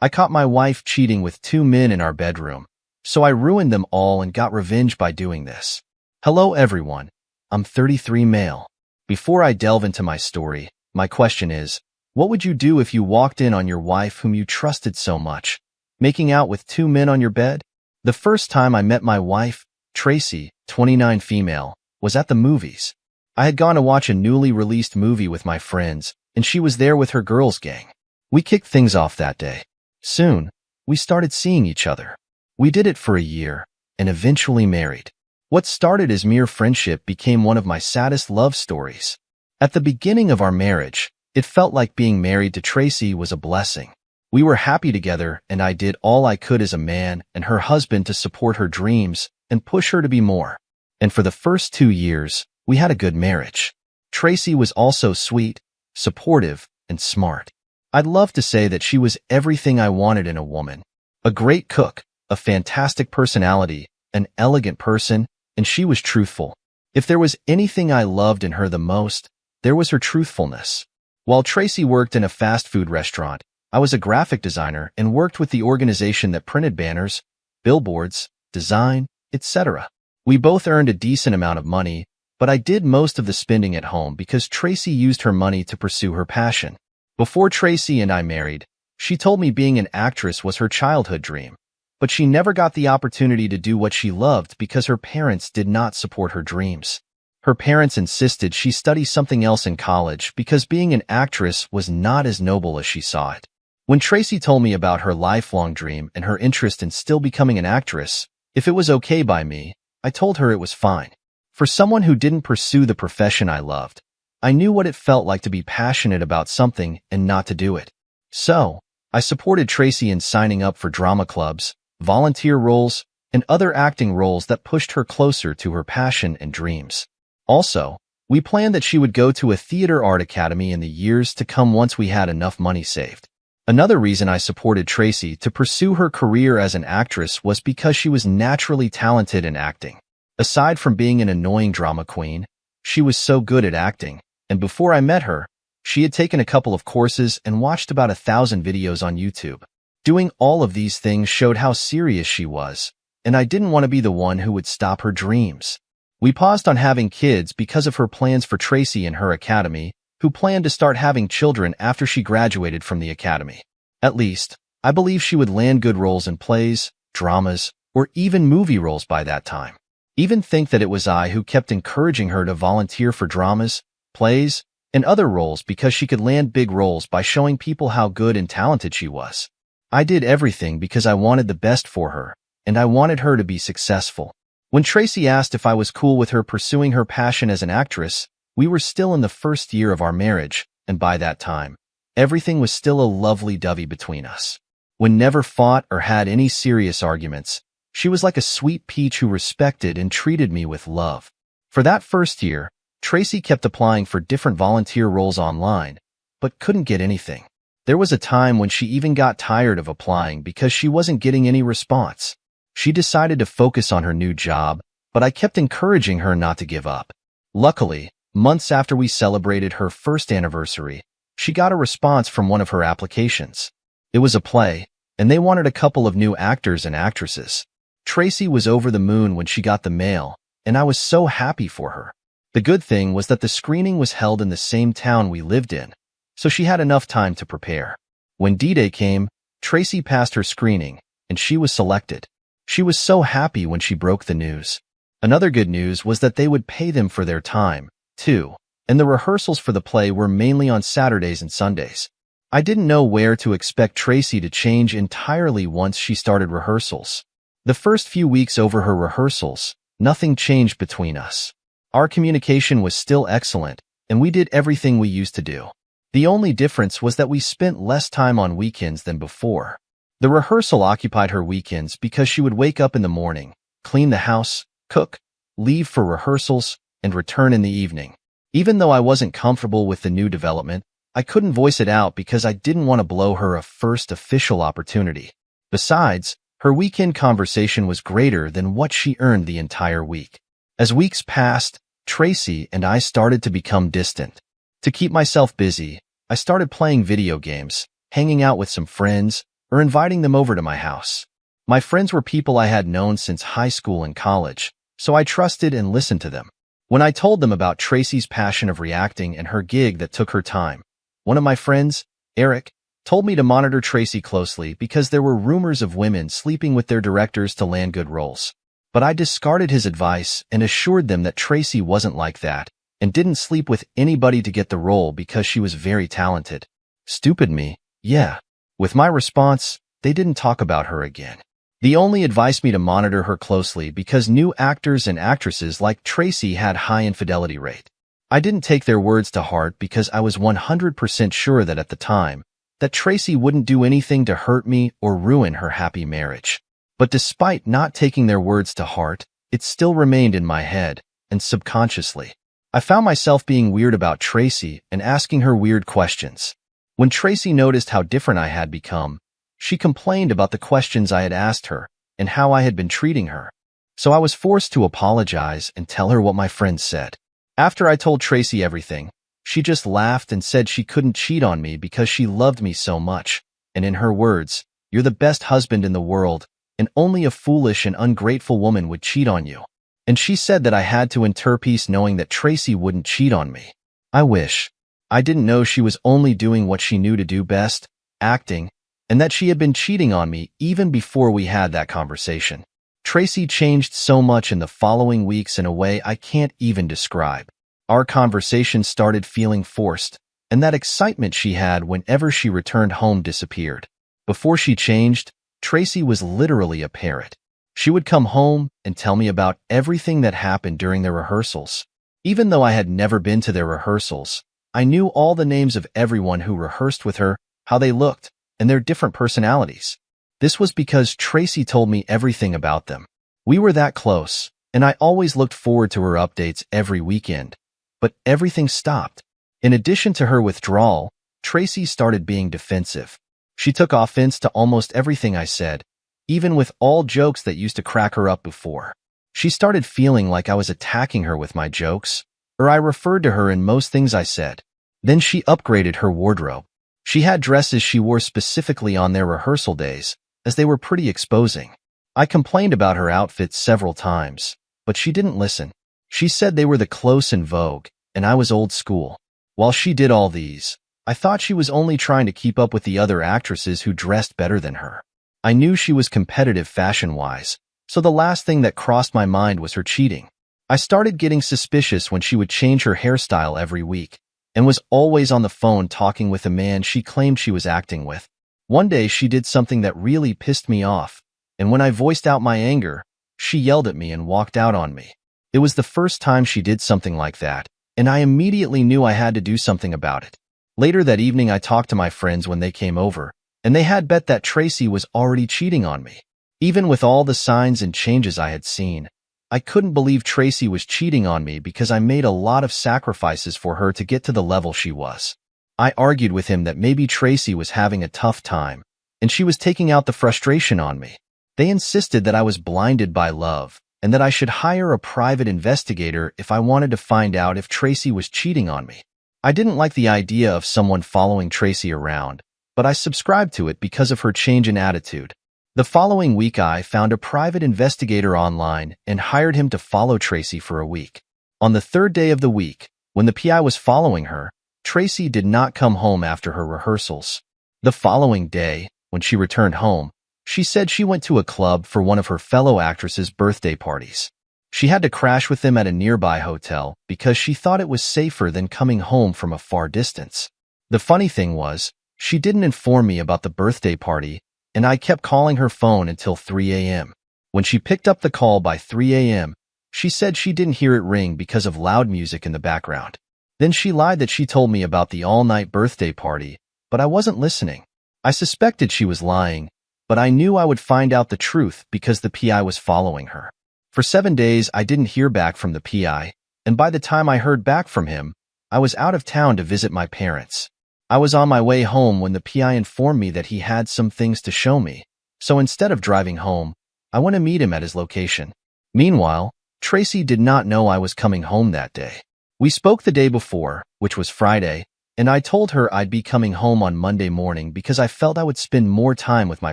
I caught my wife cheating with 2 men in our bedroom, so I ruined them all and got revenge by doing this. Hello everyone, I'm 33 male. Before I delve into my story, my question is, what would you do if you walked in on your wife whom you trusted so much, making out with 2 men on your bed? The first time I met my wife, Tracy, 29 female, was at the movies. I had gone to watch a newly released movie with my friends, and she was there with her girls' gang. We kicked things off that day. Soon, we started seeing each other. We did it for a year, and eventually married. What started as mere friendship became one of my saddest love stories. At the beginning of our marriage, it felt like being married to Tracy was a blessing. We were happy together, and I did all I could as a man and her husband to support her dreams and push her to be more. And for the first 2 years, we had a good marriage. Tracy was also sweet, supportive, and smart. I'd love to say that she was everything I wanted in a woman. A great cook, a fantastic personality, an elegant person, and she was truthful. If there was anything I loved in her the most, there was her truthfulness. While Tracy worked in a fast food restaurant, I was a graphic designer and worked with the organization that printed banners, billboards, design, etc. We both earned a decent amount of money, but I did most of the spending at home because Tracy used her money to pursue her passion. Before Tracy and I married, she told me being an actress was her childhood dream, but she never got the opportunity to do what she loved because her parents did not support her dreams. Her parents insisted she study something else in college because being an actress was not as noble as she saw it. When Tracy told me about her lifelong dream and her interest in still becoming an actress, if it was okay by me, I told her it was fine. For someone who didn't pursue the profession I loved, I knew what it felt like to be passionate about something and not to do it. So, I supported Tracy in signing up for drama clubs, volunteer roles, and other acting roles that pushed her closer to her passion and dreams. Also, we planned that she would go to a theater art academy in the years to come once we had enough money saved. Another reason I supported Tracy to pursue her career as an actress was because she was naturally talented in acting. Aside from being an annoying drama queen, she was so good at acting, and before I met her, she had taken a couple of courses and watched about 1,000 videos on YouTube. Doing all of these things showed how serious she was, and I didn't want to be the one who would stop her dreams. We paused on having kids because of her plans for Tracy and her academy, who planned to start having children after she graduated from the academy. At least, I believe she would land good roles in plays, dramas, or even movie roles by that time. Even think that it was I who kept encouraging her to volunteer for dramas, plays, and other roles because she could land big roles by showing people how good and talented she was. I did everything because I wanted the best for her, and I wanted her to be successful. When Tracy asked if I was cool with her pursuing her passion as an actress, we were still in the first year of our marriage, and by that time, everything was still a lovey-dovey between us. We never fought or had any serious arguments. She was like a sweet peach who respected and treated me with love. For that first year, Tracy kept applying for different volunteer roles online, but couldn't get anything. There was a time when she even got tired of applying because she wasn't getting any response. She decided to focus on her new job, but I kept encouraging her not to give up. Luckily, months after we celebrated her first anniversary, she got a response from one of her applications. It was a play, and they wanted a couple of new actors and actresses. Tracy was over the moon when she got the mail, and I was so happy for her. The good thing was that the screening was held in the same town we lived in, so she had enough time to prepare. When D-Day came, Tracy passed her screening, and she was selected. She was so happy when she broke the news. Another good news was that they would pay them for their time, too, and the rehearsals for the play were mainly on Saturdays and Sundays. I didn't know where to expect Tracy to change entirely once she started rehearsals. The first few weeks over her rehearsals, nothing changed between us. Our communication was still excellent, and we did everything we used to do. The only difference was that we spent less time on weekends than before. The rehearsal occupied her weekends because she would wake up in the morning, clean the house, cook, leave for rehearsals, and return in the evening. Even though I wasn't comfortable with the new development, I couldn't voice it out because I didn't want to blow her a first official opportunity. Besides, her weekend conversation was greater than what she earned the entire week. As weeks passed, Tracy and I started to become distant. To keep myself busy, I started playing video games, hanging out with some friends, or inviting them over to my house. My friends were people I had known since high school and college, so I trusted and listened to them. When I told them about Tracy's passion of reacting and her gig that took her time, one of my friends, Eric, told me to monitor Tracy closely because there were rumors of women sleeping with their directors to land good roles. But I discarded his advice and assured them that Tracy wasn't like that and didn't sleep with anybody to get the role because she was very talented. Stupid me, yeah. With my response, they didn't talk about her again. They only advised me to monitor her closely because new actors and actresses like Tracy had high infidelity rate. I didn't take their words to heart because I was 100% sure that at the time, that Tracy wouldn't do anything to hurt me or ruin her happy marriage. But despite not taking their words to heart, it still remained in my head, and subconsciously. I found myself being weird about Tracy and asking her weird questions. When Tracy noticed how different I had become, she complained about the questions I had asked her and how I had been treating her. So I was forced to apologize and tell her what my friends said. After I told Tracy everything, she just laughed and said she couldn't cheat on me because she loved me so much. And in her words, "You're the best husband in the world, and only a foolish and ungrateful woman would cheat on you." And she said that I had to enter peace knowing that Tracy wouldn't cheat on me. I wish. I didn't know she was only doing what she knew to do best, acting, and that she had been cheating on me even before we had that conversation. Tracy changed so much in the following weeks in a way I can't even describe. Our conversation started feeling forced, and that excitement she had whenever she returned home disappeared. Before she changed, Tracy was literally a parrot. She would come home and tell me about everything that happened during their rehearsals. Even though I had never been to their rehearsals, I knew all the names of everyone who rehearsed with her, how they looked, and their different personalities. This was because Tracy told me everything about them. We were that close, and I always looked forward to her updates every weekend. But everything stopped. In addition to her withdrawal, Tracy started being defensive. She took offense to almost everything I said, even with all jokes that used to crack her up before. She started feeling like I was attacking her with my jokes, or I referred to her in most things I said. Then she upgraded her wardrobe. She had dresses she wore specifically on their rehearsal days, as they were pretty exposing. I complained about her outfits several times, but she didn't listen. She said they were the close in vogue, and I was old school. While she did all these, I thought she was only trying to keep up with the other actresses who dressed better than her. I knew she was competitive fashion-wise, so the last thing that crossed my mind was her cheating. I started getting suspicious when she would change her hairstyle every week, and was always on the phone talking with a man she claimed she was acting with. One day she did something that really pissed me off, and when I voiced out my anger, she yelled at me and walked out on me. It was the first time she did something like that, and I immediately knew I had to do something about it. Later that evening I talked to my friends when they came over, and they had bet that Tracy was already cheating on me. Even with all the signs and changes I had seen, I couldn't believe Tracy was cheating on me because I made a lot of sacrifices for her to get to the level she was. I argued with him that maybe Tracy was having a tough time, and she was taking out the frustration on me. They insisted that I was blinded by love, and that I should hire a private investigator if I wanted to find out if Tracy was cheating on me. I didn't like the idea of someone following Tracy around, but I subscribed to it because of her change in attitude. The following week I found a private investigator online and hired him to follow Tracy for a week. On the third day of the week, when the PI was following her, Tracy did not come home after her rehearsals. The following day, when she returned home, she said she went to a club for one of her fellow actresses' birthday parties. She had to crash with them at a nearby hotel because she thought it was safer than coming home from a far distance. The funny thing was, she didn't inform me about the birthday party, and I kept calling her phone until 3 a.m. When she picked up the call by 3 a.m., she said she didn't hear it ring because of loud music in the background. Then she lied that she told me about the all-night birthday party, but I wasn't listening. I suspected she was lying, but I knew I would find out the truth because the PI was following her. For 7 days, I didn't hear back from the PI, and by the time I heard back from him, I was out of town to visit my parents. I was on my way home when the PI informed me that he had some things to show me, so instead of driving home, I went to meet him at his location. Meanwhile, Tracy did not know I was coming home that day. We spoke the day before, which was Friday, and I told her I'd be coming home on Monday morning because I felt I would spend more time with my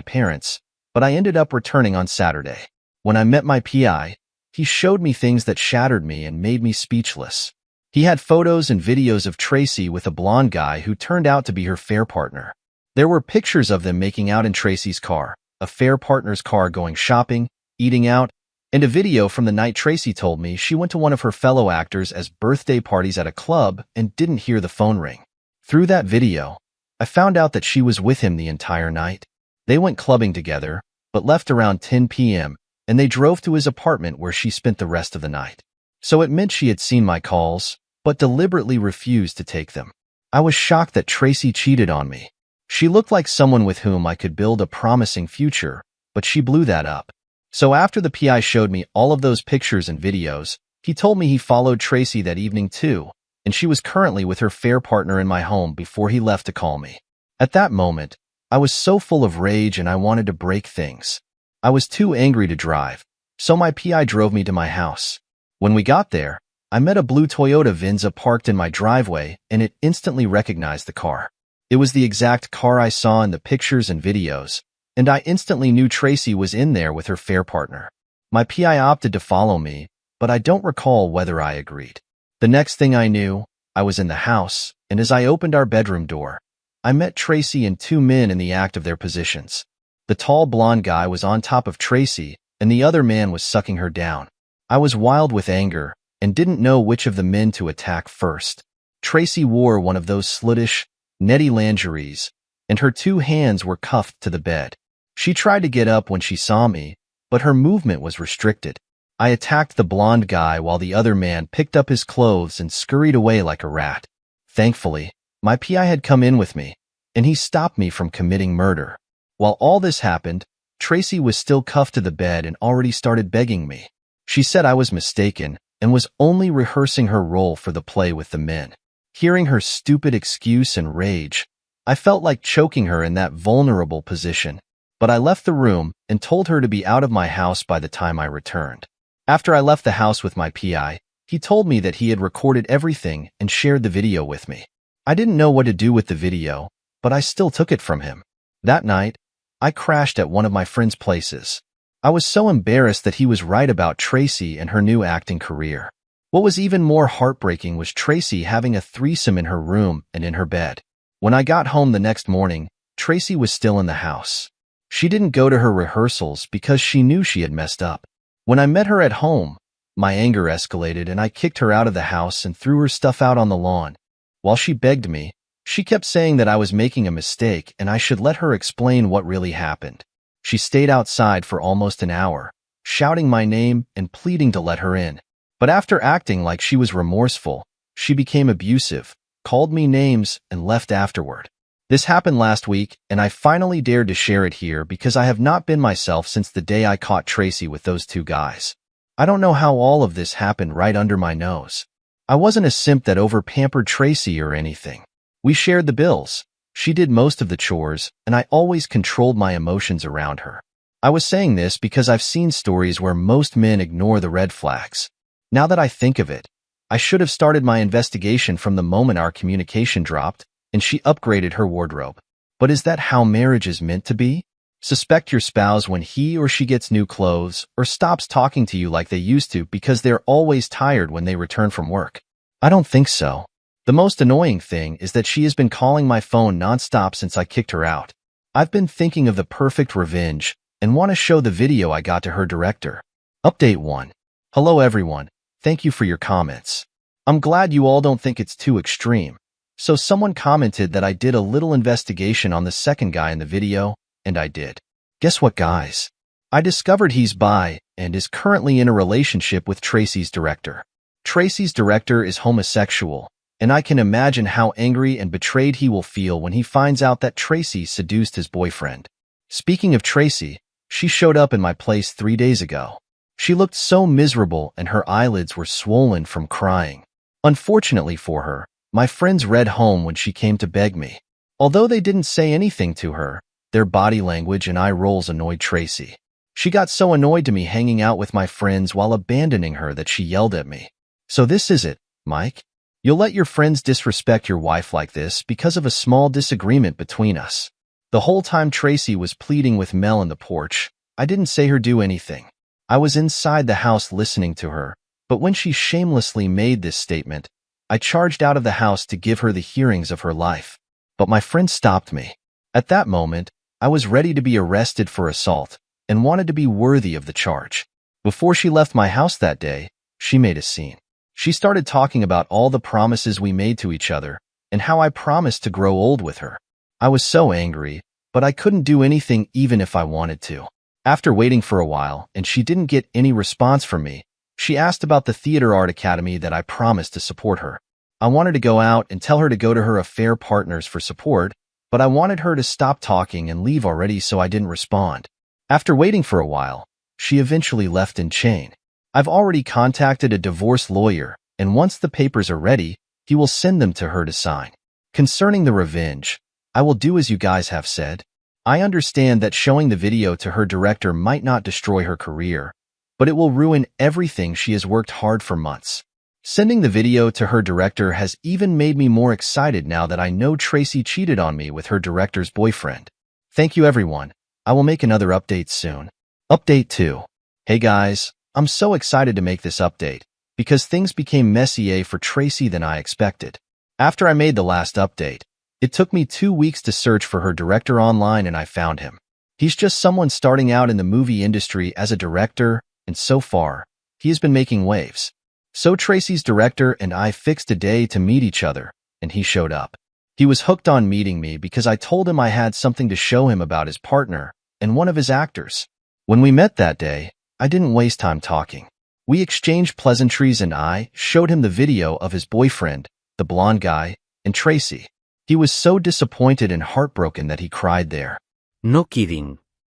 parents, but I ended up returning on Saturday. When I met my PI, he showed me things that shattered me and made me speechless. He had photos and videos of Tracy with a blonde guy who turned out to be her fair partner. There were pictures of them making out in Tracy's car, a fair partner's car going shopping, eating out, and a video from the night Tracy told me she went to one of her fellow actors as birthday parties at a club and didn't hear the phone ring. Through that video, I found out that she was with him the entire night. They went clubbing together, but left around 10 p.m., and they drove to his apartment where she spent the rest of the night. So it meant she had seen my calls, but deliberately refused to take them. I was shocked that Tracy cheated on me. She looked like someone with whom I could build a promising future, but she blew that up. So after the PI showed me all of those pictures and videos, he told me he followed Tracy that evening too, and she was currently with her fair partner in my home before he left to call me. At that moment, I was so full of rage and I wanted to break things. I was too angry to drive, so my PI drove me to my house. When we got there, I met a blue Toyota Venza parked in my driveway and it instantly recognized the car. It was the exact car I saw in the pictures and videos, and I instantly knew Tracy was in there with her fair partner. My PI opted to follow me, but I don't recall whether I agreed. The next thing I knew, I was in the house, and as I opened our bedroom door, I met Tracy and two men in the act of their positions. The tall blonde guy was on top of Tracy, and the other man was sucking her down. I was wild with anger and didn't know which of the men to attack first. Tracy wore one of those sluttish, netty lingeries, and her two hands were cuffed to the bed. She tried to get up when she saw me, but her movement was restricted. I attacked the blonde guy while the other man picked up his clothes and scurried away like a rat. Thankfully, my PI had come in with me, and he stopped me from committing murder. While all this happened, Tracy was still cuffed to the bed and already started begging me. She said I was mistaken and was only rehearsing her role for the play with the men. Hearing her stupid excuse and rage, I felt like choking her in that vulnerable position. But I left the room and told her to be out of my house by the time I returned. After I left the house with my PI, he told me that he had recorded everything and shared the video with me. I didn't know what to do with the video, but I still took it from him. That night, I crashed at one of my friend's places. I was so embarrassed that he was right about Tracy and her new acting career. What was even more heartbreaking was Tracy having a threesome in her room and in her bed. When I got home the next morning, Tracy was still in the house. She didn't go to her rehearsals because she knew she had messed up. When I met her at home, my anger escalated and I kicked her out of the house and threw her stuff out on the lawn. While she begged me, she kept saying that I was making a mistake and I should let her explain what really happened. She stayed outside for almost an hour, shouting my name and pleading to let her in. But after acting like she was remorseful, she became abusive, called me names, and left afterward. This happened last week, and I finally dared to share it here because I have not been myself since the day I caught Tracy with those two guys. I don't know how all of this happened right under my nose. I wasn't a simp that over-pampered Tracy or anything. We shared the bills. She did most of the chores, and I always controlled my emotions around her. I was saying this because I've seen stories where most men ignore the red flags. Now that I think of it, I should have started my investigation from the moment our communication dropped and she upgraded her wardrobe. But is that how marriage is meant to be? Suspect your spouse when he or she gets new clothes or stops talking to you like they used to because they're always tired when they return from work. I don't think so. The most annoying thing is that she has been calling my phone nonstop since I kicked her out. I've been thinking of the perfect revenge and want to show the video I got to her director. Update 1. Hello everyone. Thank you for your comments. I'm glad you all don't think it's too extreme. So someone commented that I did a little investigation on the second guy in the video, and I did. Guess what, guys? I discovered he's bi and is currently in a relationship with Tracy's director. Tracy's director is homosexual, and I can imagine how angry and betrayed he will feel when he finds out that Tracy seduced his boyfriend. Speaking of Tracy, she showed up in my place 3 days ago. She looked so miserable and her eyelids were swollen from crying. Unfortunately for her, my friends read home when she came to beg me. Although they didn't say anything to her, their body language and eye rolls annoyed Tracy. She got so annoyed to me hanging out with my friends while abandoning her that she yelled at me. So this is it, Mike? You'll let your friends disrespect your wife like this because of a small disagreement between us. The whole time Tracy was pleading with Mel on the porch, I didn't say her do anything. I was inside the house listening to her, but when she shamelessly made this statement, I charged out of the house to give her the hearings of her life. But my friend stopped me. At that moment, I was ready to be arrested for assault and wanted to be worthy of the charge. Before she left my house that day, she made a scene. She started talking about all the promises we made to each other and how I promised to grow old with her. I was so angry, but I couldn't do anything even if I wanted to. After waiting for a while and she didn't get any response from me, she asked about the theater art academy that I promised to support her. I wanted to go out and tell her to go to her affair partners for support, but I wanted her to stop talking and leave already, so I didn't respond. After waiting for a while, she eventually left in chain. I've already contacted a divorce lawyer, and once the papers are ready, he will send them to her to sign. Concerning the revenge, I will do as you guys have said. I understand that showing the video to her director might not destroy her career, but it will ruin everything she has worked hard for months. Sending the video to her director has even made me more excited now that I know Tracy cheated on me with her director's boyfriend. Thank you, everyone. I will make another update soon. Update 2. Hey guys, I'm so excited to make this update because things became messier for Tracy than I expected. After I made the last update, it took me 2 weeks to search for her director online and I found him. He's just someone starting out in the movie industry as a director, and so far, he has been making waves. So Tracy's director and I fixed a day to meet each other, and he showed up. He was hooked on meeting me because I told him I had something to show him about his partner and one of his actors. When we met that day, I didn't waste time talking. We exchanged pleasantries and I showed him the video of his boyfriend, the blonde guy, and Tracy. He was so disappointed and heartbroken that he cried there. No kidding.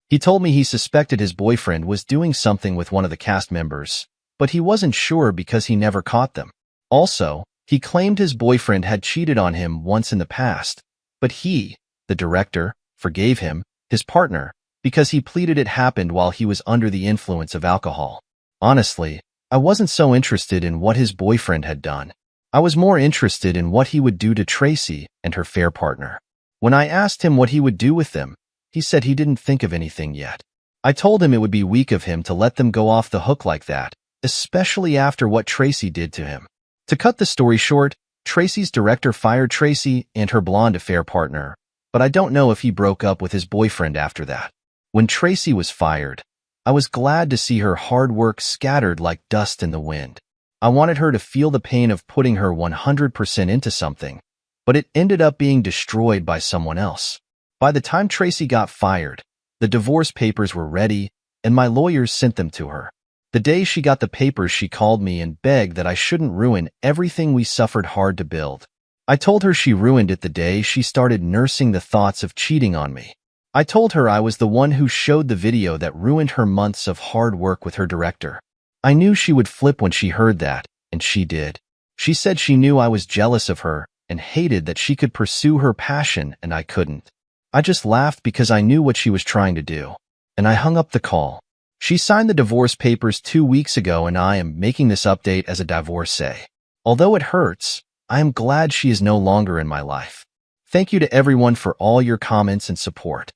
He told me he suspected his boyfriend was doing something with one of the cast members, but he wasn't sure because he never caught them. Also, he claimed his boyfriend had cheated on him once in the past, but he, the director, forgave him, his partner, because he pleaded it happened while he was under the influence of alcohol. Honestly, I wasn't so interested in what his boyfriend had done. I was more interested in what he would do to Tracy and her fair partner. When I asked him what he would do with them, he said he didn't think of anything yet. I told him it would be weak of him to let them go off the hook like that, especially after what Tracy did to him. To cut the story short, Tracy's director fired Tracy and her blonde affair partner, but I don't know if he broke up with his boyfriend after that. When Tracy was fired, I was glad to see her hard work scattered like dust in the wind. I wanted her to feel the pain of putting her 100% into something, but it ended up being destroyed by someone else. By the time Tracy got fired, the divorce papers were ready, and my lawyers sent them to her. The day she got the papers, she called me and begged that I shouldn't ruin everything we suffered hard to build. I told her she ruined it the day she started nursing the thoughts of cheating on me. I told her I was the one who showed the video that ruined her months of hard work with her director. I knew she would flip when she heard that, and she did. She said she knew I was jealous of her and hated that she could pursue her passion and I couldn't. I just laughed because I knew what she was trying to do, and I hung up the call. She signed the divorce papers 2 weeks ago, and I am making this update as a divorcee. Although it hurts, I am glad she is no longer in my life. Thank you to everyone for all your comments and support.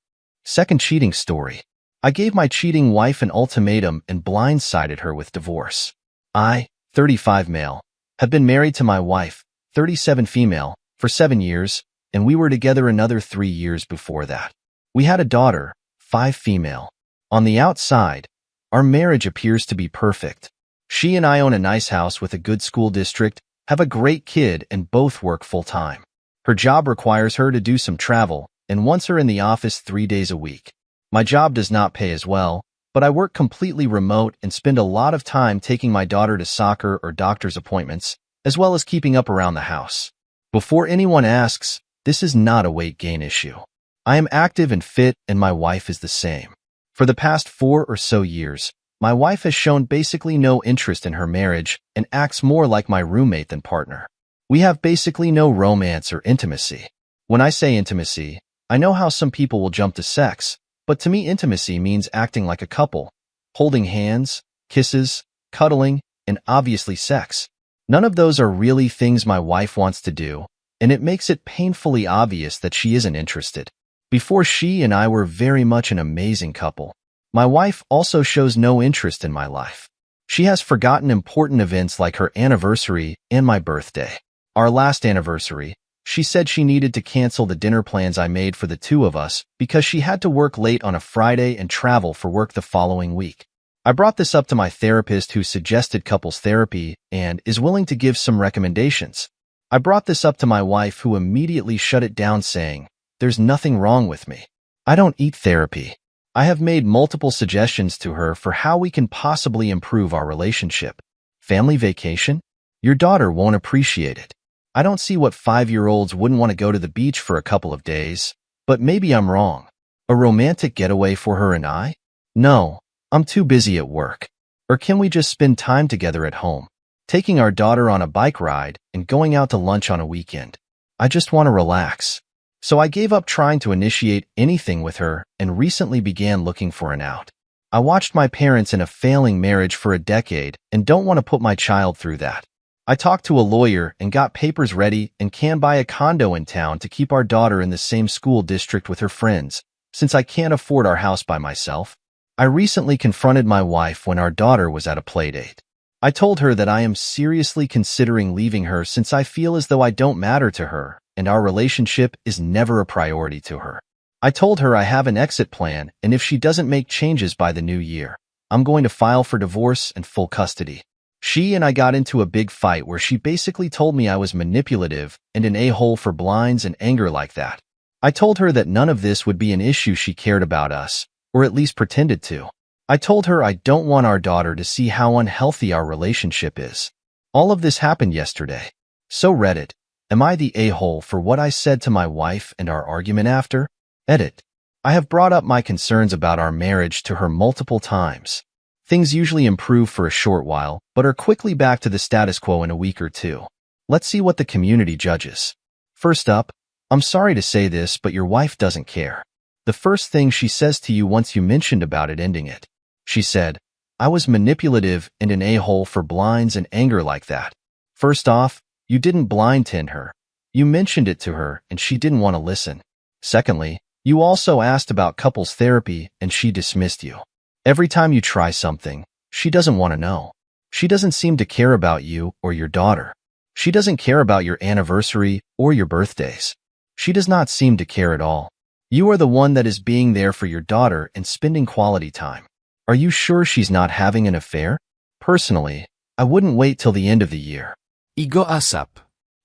Second cheating story. I gave my cheating wife an ultimatum and blindsided her with divorce. I, 35 male, have been married to my wife, 37 female, for 7 years, and we were together another 3 years before that. We had a daughter, 5 female. On the outside, our marriage appears to be perfect. She and I own a nice house with a good school district, have a great kid, and both work full-time. Her job requires her to do some travel and wants her in the office 3 days a week. My job does not pay as well, but I work completely remote and spend a lot of time taking my daughter to soccer or doctor's appointments, as well as keeping up around the house. Before anyone asks, this is not a weight gain issue. I am active and fit, and my wife is the same. For the past 4 or so years, my wife has shown basically no interest in her marriage and acts more like my roommate than partner. We have basically no romance or intimacy. When I say intimacy, I know how some people will jump to sex, but to me intimacy means acting like a couple, holding hands, kisses, cuddling, and obviously sex. None of those are really things my wife wants to do, and it makes it painfully obvious that she isn't interested. Before she and I were very much an amazing couple. My wife also shows no interest in my life. She has forgotten important events like her anniversary and my birthday. Our last anniversary, she said she needed to cancel the dinner plans I made for the two of us because she had to work late on a Friday and travel for work the following week. I brought this up to my therapist who suggested couples therapy and is willing to give some recommendations. I brought this up to my wife who immediately shut it down saying, "There's nothing wrong with me. I don't eat therapy." I have made multiple suggestions to her for how we can possibly improve our relationship. Family vacation? Your daughter won't appreciate it. I don't see what 5-year-olds wouldn't want to go to the beach for a couple of days, but maybe I'm wrong. A romantic getaway for her and I? No, I'm too busy at work. Or can we just spend time together at home? Taking our daughter on a bike ride and going out to lunch on a weekend. I just want to relax. So I gave up trying to initiate anything with her and recently began looking for an out. I watched my parents in a failing marriage for a decade and don't want to put my child through that. I talked to a lawyer and got papers ready and can buy a condo in town to keep our daughter in the same school district with her friends, since I can't afford our house by myself. I recently confronted my wife when our daughter was at a playdate. I told her that I am seriously considering leaving her since I feel as though I don't matter to her and our relationship is never a priority to her. I told her I have an exit plan, and if she doesn't make changes by the new year, I'm going to file for divorce and full custody. She and I got into a big fight where she basically told me I was manipulative and an a-hole for blinds and anger like that. I told her that none of this would be an issue she cared about us, or at least pretended to. I told her I don't want our daughter to see how unhealthy our relationship is. All of this happened yesterday. So Reddit. Am I the a-hole for what I said to my wife and our argument after? Edit. I have brought up my concerns about our marriage to her multiple times. Things usually improve for a short while, but are quickly back to the status quo in a week or two. Let's see what the community judges. First up, I'm sorry to say this, but your wife doesn't care. The first thing she says to you once you mentioned about it ending it. She said, I was manipulative and an a-hole for blinds and anger like that. First off, you didn't blind tend her. You mentioned it to her and she didn't want to listen. Secondly, you also asked about couples therapy and she dismissed you. Every time you try something, she doesn't want to know. She doesn't seem to care about you or your daughter. She doesn't care about your anniversary or your birthdays. She does not seem to care at all. You are the one that is being there for your daughter and spending quality time. Are you sure she's not having an affair? Personally, I wouldn't wait till the end of the year. Igo ASAP.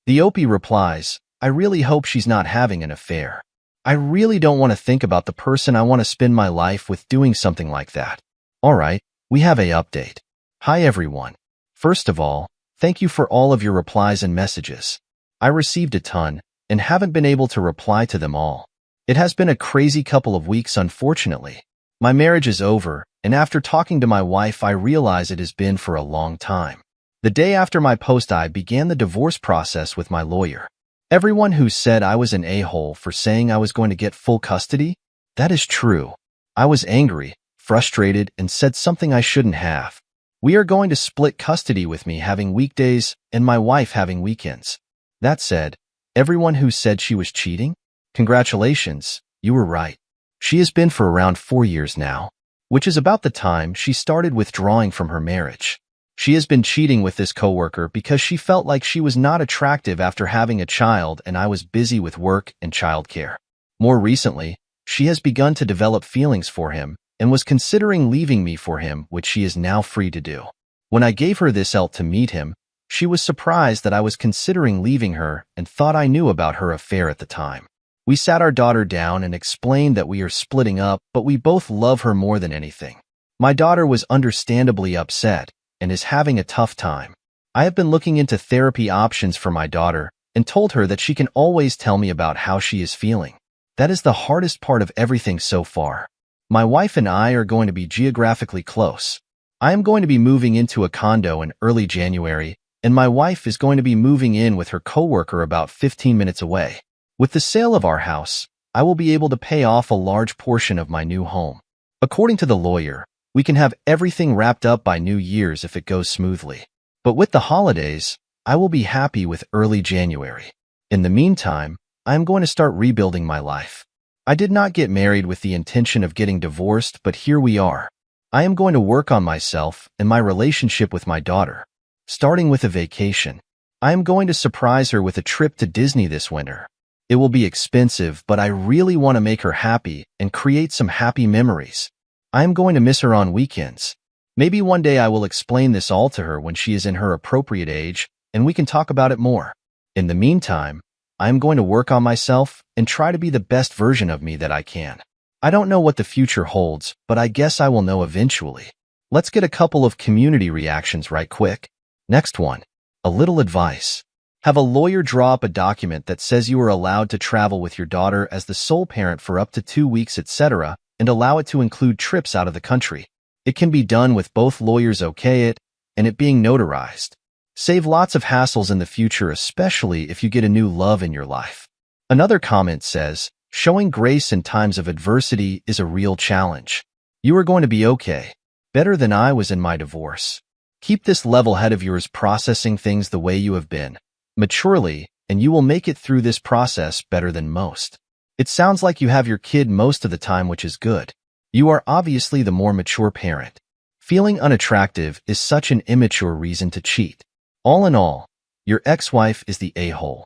The OP replies, I really hope she's not having an affair. I really don't want to think about the person I want to spend my life with doing something like that. Alright, we have a update. Hi everyone. First of all, thank you for all of your replies and messages. I received a ton and haven't been able to reply to them all. It has been a crazy couple of weeks unfortunately. My marriage is over, and after talking to my wife I realize it has been for a long time. The day after my post I began the divorce process with my lawyer. Everyone who said I was an a-hole for saying I was going to get full custody, that is true. I was angry, frustrated, and said something I shouldn't have. We are going to split custody with me having weekdays and my wife having weekends. That said, everyone who said she was cheating, congratulations, you were right. She has been for around 4 years now, which is about the time she started withdrawing from her marriage. She has been cheating with this coworker because she felt like she was not attractive after having a child and I was busy with work and childcare. More recently, she has begun to develop feelings for him and was considering leaving me for him, which she is now free to do. When I gave her this out to meet him, she was surprised that I was considering leaving her and thought I knew about her affair at the time. We sat our daughter down and explained that we are splitting up, but we both love her more than anything. My daughter was understandably upset and is having a tough time. I have been looking into therapy options for my daughter and told her that she can always tell me about how she is feeling. That is the hardest part of everything so far. My wife and I are going to be geographically close. I am going to be moving into a condo in early January, and my wife is going to be moving in with her coworker about 15 minutes away. With the sale of our house, I will be able to pay off a large portion of my new home. According to the lawyer, we can have everything wrapped up by New Year's if it goes smoothly. But with the holidays, I will be happy with early January. In the meantime, I am going to start rebuilding my life. I did not get married with the intention of getting divorced, but here we are. I am going to work on myself and my relationship with my daughter, starting with a vacation. I am going to surprise her with a trip to Disney this winter. It will be expensive, but I really want to make her happy and create some happy memories. I am going to miss her on weekends. Maybe one day I will explain this all to her when she is in her appropriate age, and we can talk about it more. In the meantime, I am going to work on myself and try to be the best version of me that I can. I don't know what the future holds, but I guess I will know eventually. Let's get a couple of community reactions right quick. Next one. A little advice. Have a lawyer draw up a document that says you are allowed to travel with your daughter as the sole parent for up to 2 weeks, etc., and allow it to include trips out of the country. It can be done with both lawyers okay it and it being notarized. Save lots of hassles in the future, especially if you get a new love in your life. Another comment says, showing grace in times of adversity is a real challenge. You are going to be okay. Better than I was in my divorce. Keep this level head of yours processing things the way you have been, maturely, and you will make it through this process better than most. It sounds like you have your kid most of the time, which is good. You are obviously the more mature parent. Feeling unattractive is such an immature reason to cheat. All in all, your ex-wife is the a-hole.